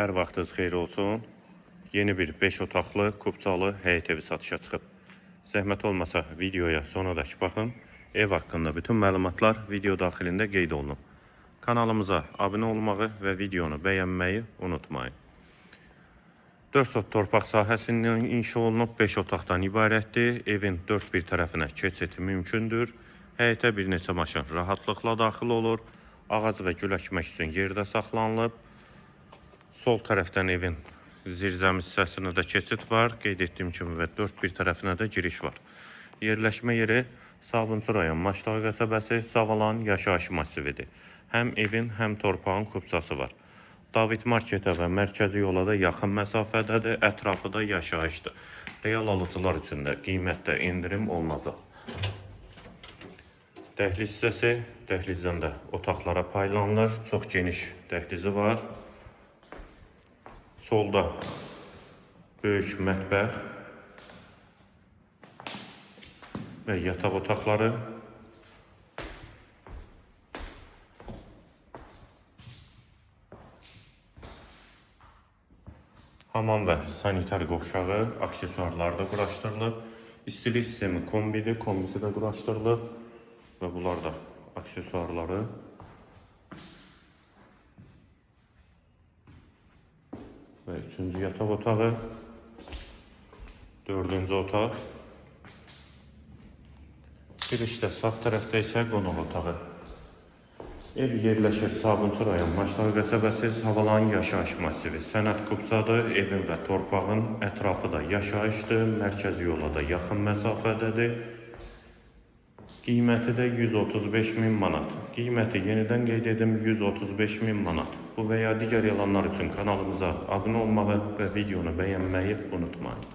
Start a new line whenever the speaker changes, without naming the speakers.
Hər vaxtınız xeyir olsun. Yeni bir 5 otaqlı, kubcalı həyət evi satışa çıxıb. Zəhmət olmasa videoya sonadək baxın. Ev haqqında bütün məlumatlar video daxilində qeyd olunub. Kanalımıza abunə olmağı və videonu bəyənməyi unutmayın. 4 sot torpaq sahəsindən inşa olunub 5 otaqdan ibarətdir. Evin 4 bir tərəfinə keçid mümkündür. Həyətə bir neçə maşın rahatlıqla daxil olur. Ağac və gül əkmək üçün yerdə saxlanılıb. Sol tərəfdən evin zirzəmi hissəsinə də keçid var. Qeyd etdiyim kimi və 4 bir tərəfinə də giriş var. Yerləşmə yeri Sabunçu rayon Maçdağ qəsəbəsi Savalan yaşayış massividir. Həm evin, həm torpağın kubcası var. David marketə və mərkəzi yola da yaxın məsafədədir. Ətrafı da yaşayışdır. Real alıcılar üçün də qiymətdə endirim olunacaq. Dəhliz hissəsi, dəhlizdən də otaqlara paylanılır. Çox geniş dəhlizi var. Solda böyük mətbəx və yataq otaqları. Hamam və sanitar qovşağı, aksesuarlar da quraşdırılıb. İstilik sistemi kombidir, kombisi də quraşdırılıb. Və bunlar da aksesuarları. Və 3-cü yataq otağı, 4-cü otaq. Girişdə sağ tərəfdə isə qonaq otağı. Ev yerləşir Sabunçu rayon Maçdağ qəsəbəsi Savalan yaşayış massivi. Sənət kubcadır, evin və torpağın ətrafı da yaşayışdır, mərkəzi yola da yaxın məsafədədir. Qiyməti də 135.000 manat. Qiyməti yenidən qeyd edim 135.000 manat. Bu və ya digər elanlar üçün kanalımıza abunə olmağı və videonu bəyənməyi unutmayın.